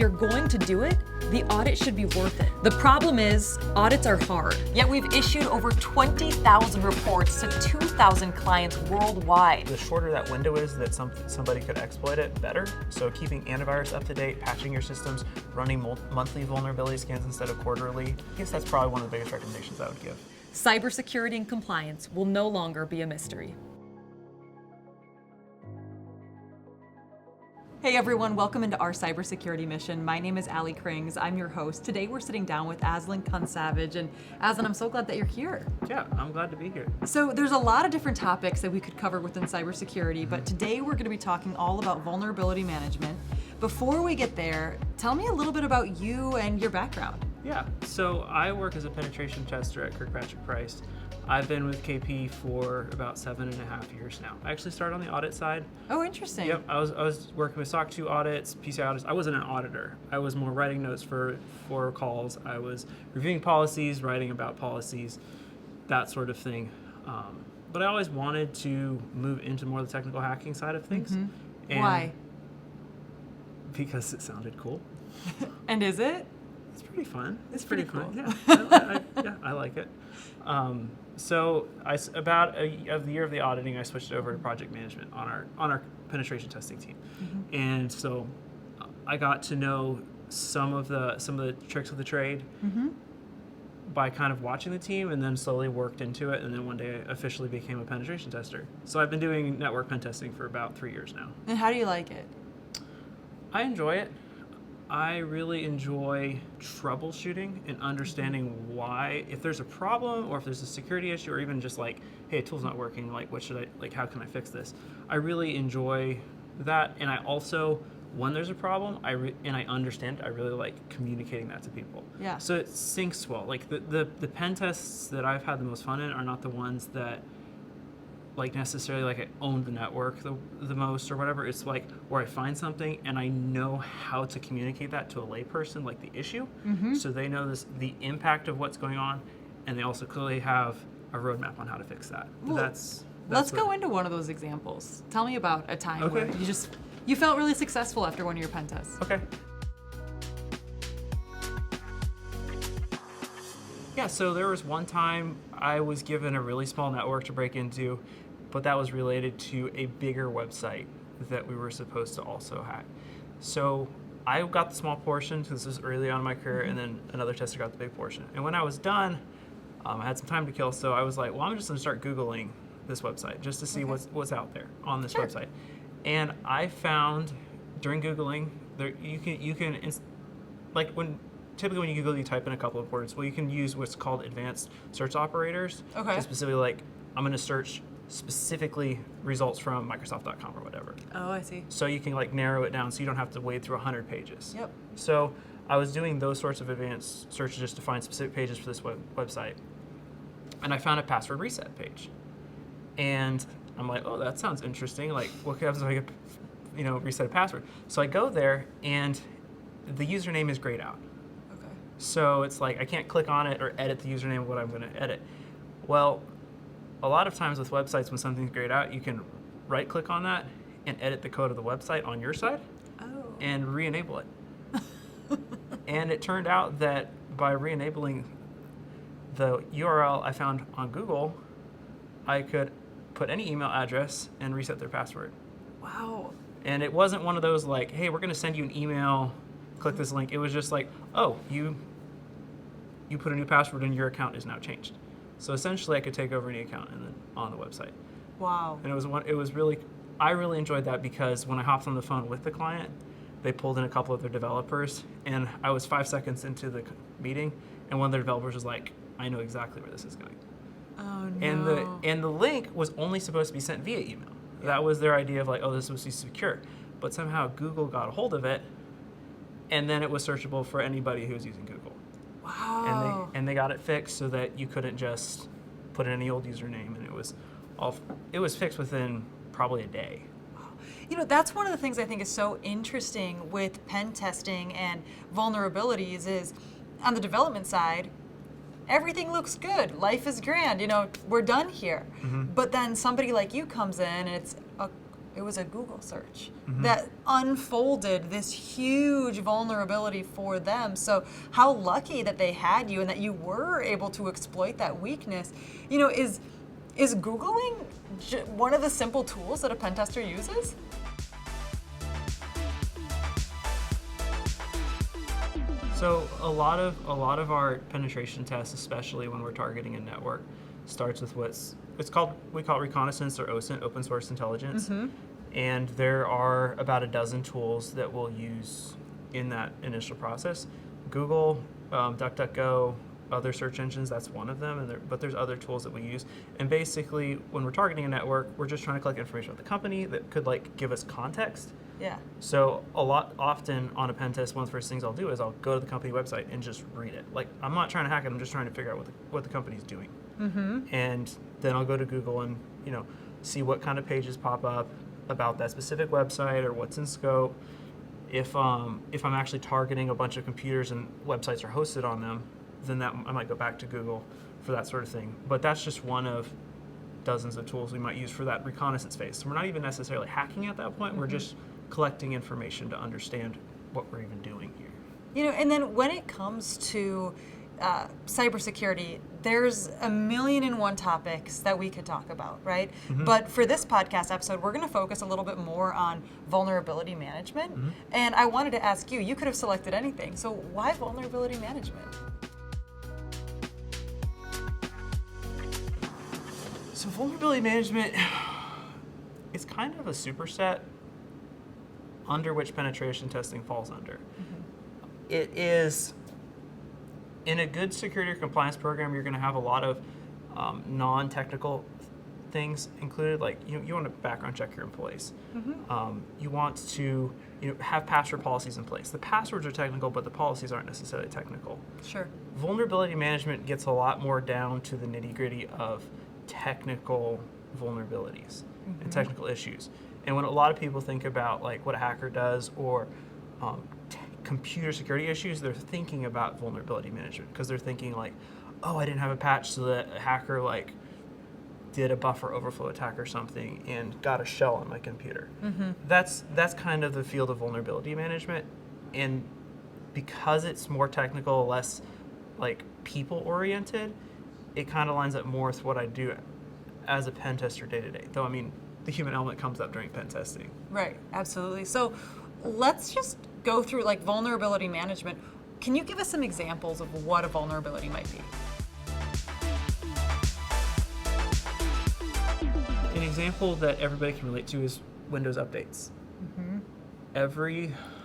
you're going to do it, the audit should be worth it. The problem is, audits are hard. Yet we've issued over 20,000 reports to 2,000 clients worldwide. The shorter that window is that somebody could exploit it, better. So keeping antivirus up to date, patching your systems, running monthly vulnerability scans instead of quarterly, I guess that's probably one of the biggest recommendations I would give. Cybersecurity and compliance will no longer be a mystery. Hey everyone, welcome into our cybersecurity mission. My name is Allie Krings. I'm your host. Today we're sitting down with Aslan Kunsavage, and Aslan, I'm so glad that you're here. Yeah, I'm glad to be here. So there's a lot of different topics that we could cover within cybersecurity, but today we're going to be talking all about vulnerability management. Before we get there, tell me a little bit about you and your background. Yeah, so I work as a penetration tester at Kirkpatrick Price. I've been with KP for about 7.5 years now. I actually started on the audit side. Oh, interesting. Yep, I was working with SOC 2 audits, PCI audits. I wasn't an auditor. I was more writing notes for calls. I was reviewing policies, writing about policies, that sort of thing. But I always wanted to move into more of the technical hacking side of things. Mm-hmm. And Why? Because it sounded cool. And is it? It's pretty fun. It's pretty cool. Fun. Yeah, I like it. So about the year of the auditing, I switched over to project management on our penetration testing team, and so I got to know some of the tricks of the trade by kind of watching the team, and then slowly worked into it, and then one day I officially became a penetration tester. So I've been doing network pen testing for about 3 years now. And how do you like it? I enjoy it. I really enjoy troubleshooting and understanding why, if there's a problem or if there's a security issue or even just like, hey, a tool's not working, like how can I fix this? I really enjoy that. And I also, when there's a problem, and I understand it, I really like communicating that to people. Yeah. So it syncs well. Like the pen tests that I've had the most fun in are not the ones that like necessarily like I own the network the most or whatever. It's like where I find something and I know how to communicate that to a layperson, like the issue, so they know the impact of what's going on, and they also clearly have a roadmap on how to fix that. Well, let's go into one of those examples. Tell me about a time where you felt really successful after one of your pen tests. Okay. Yeah, so there was one time I was given a really small network to break into, but that was related to a bigger website that we were supposed to also hack. So I got the small portion, because this was early on in my career, and then another tester got the big portion. And when I was done, I had some time to kill, so I was like, well, I'm just going to start Googling this website just to see what's out there on this website. And I found, during Googling, typically when you Google, you type in a couple of words. Well, you can use what's called advanced search operators. Okay. To specifically, like, I'm going to search specifically results from Microsoft.com or whatever. Oh, I see. So you can like narrow it down so you don't have to wade through 100 pages. Yep. So I was doing those sorts of advanced searches just to find specific pages for this website. And I found a password reset page. And I'm like, oh, that sounds interesting. Like, what happens if I could, reset a password? So I go there, and the username is grayed out. So it's like I can't click on it or edit the username of what I'm going to edit. Well, a lot of times with websites, when something's grayed out, you can right-click on that and edit the code of the website on your side and re-enable it. And it turned out that by re-enabling the URL I found on Google, I could put any email address and reset their password. Wow. And it wasn't one of those like, hey, we're going to send you an email, click this link. It was just like, oh, you put a new password and your account is now changed. So essentially I could take over any account and then on the website. Wow. And I really enjoyed that because when I hopped on the phone with the client, they pulled in a couple of their developers, and I was 5 seconds into the meeting, and one of their developers was like, I know exactly where this is going. Oh no. And the link was only supposed to be sent via email. Yeah. That was their idea of like, oh, this was secure. But somehow Google got a hold of it, and then it was searchable for anybody who was using Google. Wow. And they got it fixed so that you couldn't just put in any old username, and it was fixed within probably a day. That's one of the things I think is so interesting with pen testing and vulnerabilities is on the development side, everything looks good. Life is grand. We're done here. Mm-hmm. But then somebody like you comes in and it's a It was a Google search that unfolded this huge vulnerability for them. So how lucky that they had you and that you were able to exploit that weakness. You know, is Googling one of the simple tools that a pen tester uses? So a lot of our penetration tests, especially when we're targeting a network, starts with we call it reconnaissance or OSINT, open source intelligence. And there are about a dozen tools that we'll use in that initial process. Google, DuckDuckGo, other search engines, that's one of them, but there's other tools that we use. And basically, when we're targeting a network, we're just trying to collect information about the company that could give us context. Yeah. So often on a pen test, one of the first things I'll do is I'll go to the company website and just read it. I'm not trying to hack it, I'm just trying to figure out what the company's doing. And then I'll go to Google and see what kind of pages pop up about that specific website or what's in scope. If I'm actually targeting a bunch of computers and websites are hosted on them, then I might go back to Google for that sort of thing. But that's just one of dozens of tools we might use for that reconnaissance phase. So we're not even necessarily hacking at that point. We're just collecting information to understand what we're even doing here. And then when it comes to cybersecurity, there's a million and one topics that we could talk about, right? But for this podcast episode, we're going to focus a little bit more on vulnerability management. And I wanted to ask you could have selected anything. So why vulnerability management? So vulnerability management is kind of a superset under which penetration testing falls under. It is, in a good security or compliance program, you're going to have a lot of non-technical things included. Like you want to background check your employees. You want to have password policies in place. The passwords are technical, but the policies aren't necessarily technical. Sure. Vulnerability management gets a lot more down to the nitty-gritty of technical vulnerabilities and technical issues. And when a lot of people think about what a hacker does or computer security issues, they're thinking about vulnerability management because they're thinking oh, I didn't have a patch, so that a hacker did a buffer overflow attack or something and got a shell on my computer. That's kind of the field of vulnerability management, and because it's more technical, less people oriented, it kind of lines up more with what I do as a pen tester day to day. Though the human element comes up during pen testing. Right, absolutely. So let's just go through vulnerability management. Can you give us some examples of what a vulnerability might be? An example that everybody can relate to is Windows updates. I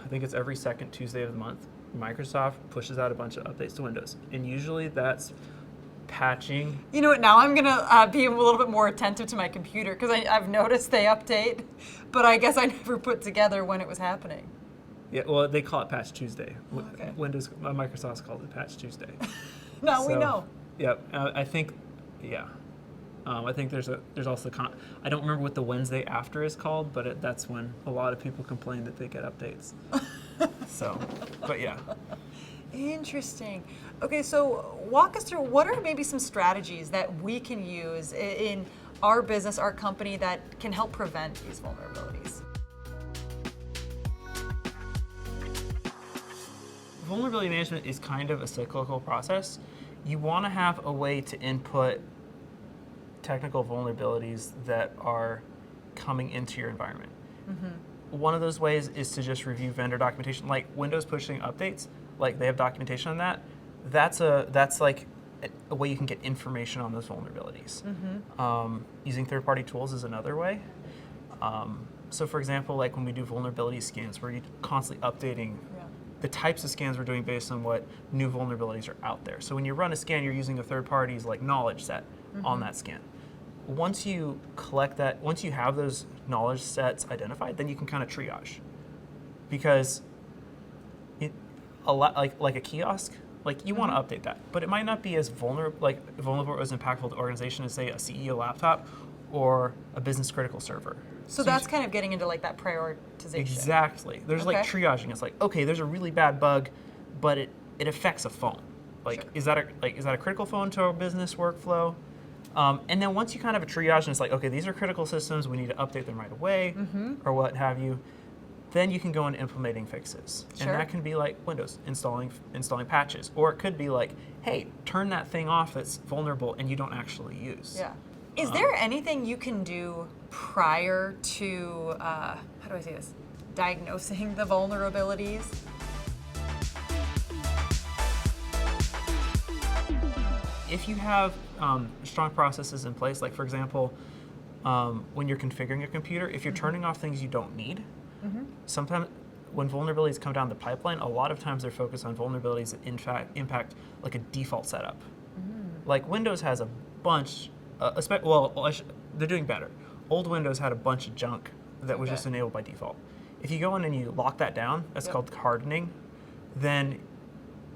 think it's every second Tuesday of the month, Microsoft pushes out a bunch of updates to Windows. And usually that's patching. You know what, now I'm going to be a little bit more attentive to my computer because I've noticed they update, but I guess I never put together when it was happening. Yeah, well, they call it Patch Tuesday. Okay. Microsoft's called it Patch Tuesday. Now we know. Yep, I think there's also I don't remember what the Wednesday after is called, but that's when a lot of people complain that they get updates. So, but yeah. Interesting. Okay, so walk us through what are maybe some strategies that we can use in our business, our company, that can help prevent these vulnerabilities. Vulnerability management is kind of a cyclical process. You want to have a way to input technical vulnerabilities that are coming into your environment. One of those ways is to just review vendor documentation, like Windows pushing updates. They have documentation on that. That's a way you can get information on those vulnerabilities. Using third-party tools is another way. So, for example, when we do vulnerability scans, we're constantly updating the types of scans we're doing based on what new vulnerabilities are out there. So when you run a scan, you're using a third party's knowledge set on that scan. Once you collect that, once you have those knowledge sets identified, then you can kind of triage. Because like a kiosk, you want to update that, but it might not be as vulnerable or as impactful to the organization as, say, a CEO laptop or a business critical server. So that's kind of getting into that prioritization. Exactly. There's triaging. It's okay, there's a really bad bug, but it affects a phone. Sure. Is that a critical phone to our business workflow? And then once you kind of have a triage and it's like, okay, these are critical systems, we need to update them right away, or what have you, then you can go into implementing fixes. Sure. And that can be like Windows, installing patches. Or it could be like, hey, turn that thing off that's vulnerable and you don't actually use. Yeah. Is there anything you can do prior to, how do I say this, diagnosing the vulnerabilities? If you have strong processes in place, like for example, when you're configuring your computer, if you're turning off things you don't need, sometimes when vulnerabilities come down the pipeline, a lot of times they're focused on vulnerabilities that in fact impact like a default setup. Like Windows has a bunch, they're doing better. Old Windows had a bunch of junk that was just enabled by default. If you go in and you lock that down, that's called hardening, then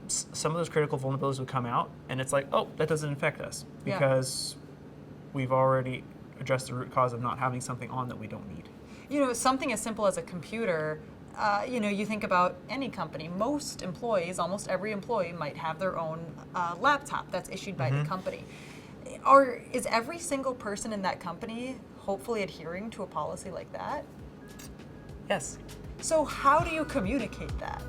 some of those critical vulnerabilities would come out, and it's like, oh, that doesn't affect us because we've already addressed the root cause of not having something on that we don't need. You know, something as simple as a computer, you think about any company. Most employees, almost every employee might have their own laptop that's issued by the company. Is every single person in that company hopefully adhering to a policy like that? Yes. So how do you communicate that?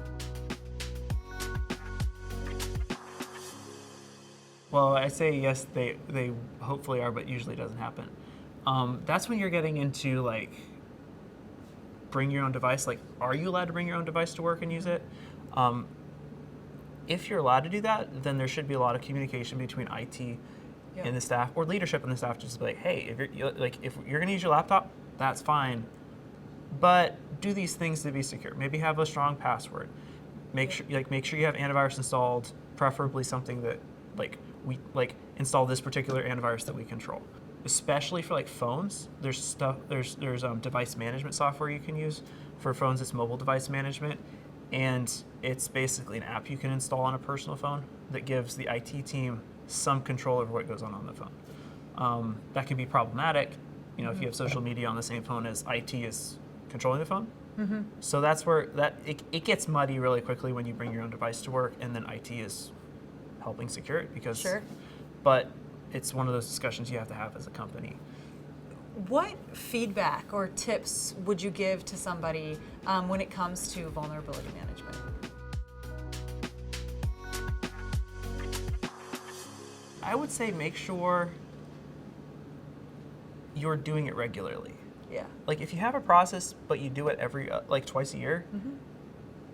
Well, I say yes, they hopefully are, but usually doesn't happen. That's when you're getting into like, bring your own device. Like, are you allowed to bring your own device to work and use it? If you're allowed to do that, then there should be a lot of communication between IT and the staff, or leadership and the staff, just to be like, hey, if you're going to use your laptop, that's fine, but do these things to be secure. Maybe have a strong password. Make sure you have antivirus installed, preferably something that we install this particular antivirus that we control. Especially for like phones, there's device management software you can use. For phones, it's mobile device management, and it's basically an app you can install on a personal phone that gives the IT team some control over what goes on the phone. That can be problematic, if you have social media on the same phone as IT is controlling the phone. So that's where it gets muddy really quickly when you bring your own device to work, and then IT is helping secure it but it's one of those discussions you have to have as a company. What feedback or tips would you give to somebody when it comes to vulnerability management? I would say make sure you're doing it regularly. Yeah. Like if you have a process but you do it every twice a year,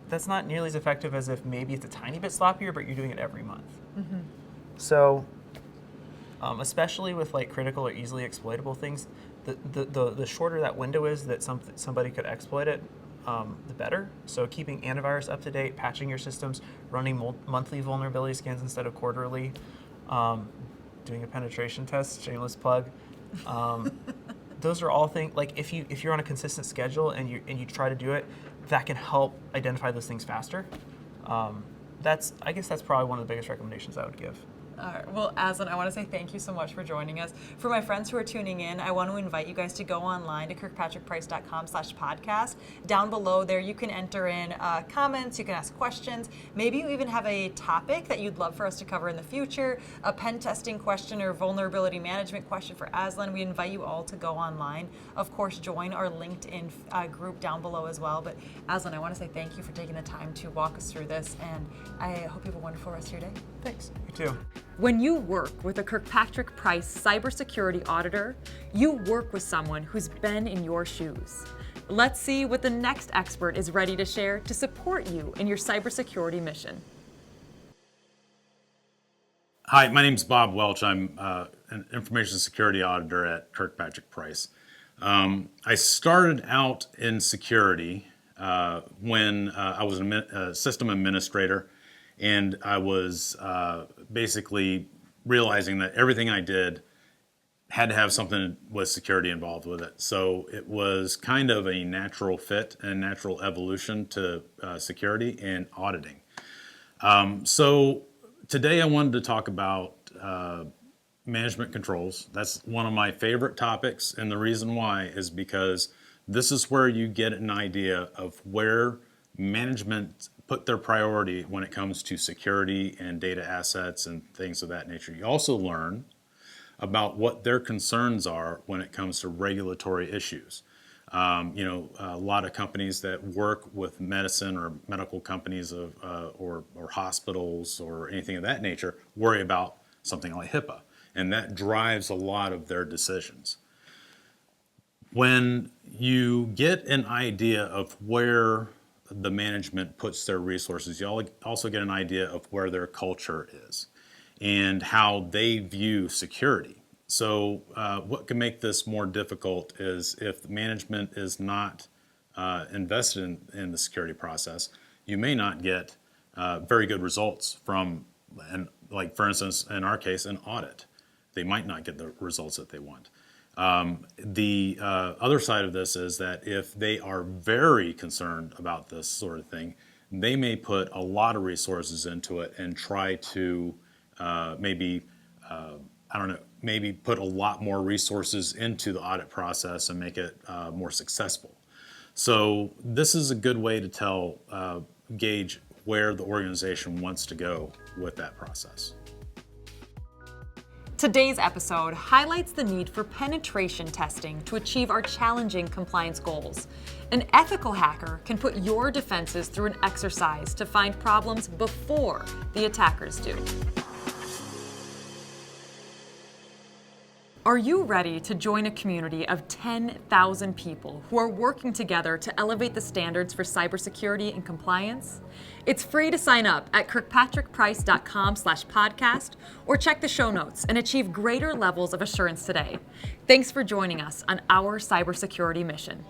that's not nearly as effective as if maybe it's a tiny bit sloppier but you're doing it every month. So especially with like critical or easily exploitable things, the shorter that window is that somebody could exploit it, the better. So keeping antivirus up to date, patching your systems, running monthly vulnerability scans instead of quarterly, doing a penetration test, shameless plug. Those are all things, like if you're on a consistent schedule and you try to do it, that can help identify those things faster. I guess that's probably one of the biggest recommendations I would give. All right. Well, Aslan, I want to say thank you so much for joining us. For my friends who are tuning in, I want to invite you guys to go online to kirkpatrickprice.com/podcast. Down below there, you can enter in comments, you can ask questions. Maybe you even have a topic that you'd love for us to cover in the future, a pen testing question or vulnerability management question for Aslan. We invite you all to go online. Of course, join our LinkedIn group down below as well. But Aslan, I want to say thank you for taking the time to walk us through this, and I hope you have a wonderful rest of your day. Thanks. You too. When you work with a Kirkpatrick Price cybersecurity auditor, you work with someone who's been in your shoes. Let's see what the next expert is ready to share to support you in your cybersecurity mission. Hi, my name is Bob Welch. I'm an information security auditor at Kirkpatrick Price. I started out in security when I was a system administrator, and I was basically realizing that everything I did had to have something with security involved with it. So it was kind of a natural fit and natural evolution to security and auditing. So today I wanted to talk about management controls. That's one of my favorite topics, and the reason why is because this is where you get an idea of where management put their priority when it comes to security and data assets and things of that nature. You also learn about what their concerns are when it comes to regulatory issues. A lot of companies that work with medicine or medical companies or hospitals or anything of that nature worry about something like HIPAA, and that drives a lot of their decisions. When you get an idea of where the management puts their resources, you also get an idea of where their culture is and how they view security. So what can make this more difficult is if the management is not invested in the security process, you may not get very good results from, like for instance, in our case, an audit. They might not get the results that they want. The other side of this is that if they are very concerned about this sort of thing, they may put a lot of resources into it and try to maybe put a lot more resources into the audit process and make it more successful. So this is a good way to gauge where the organization wants to go with that process. Today's episode highlights the need for penetration testing to achieve our challenging compliance goals. An ethical hacker can put your defenses through an exercise to find problems before the attackers do. Are you ready to join a community of 10,000 people who are working together to elevate the standards for cybersecurity and compliance? It's free to sign up at kirkpatrickprice.com/podcast or check the show notes and achieve greater levels of assurance today. Thanks for joining us on our cybersecurity mission.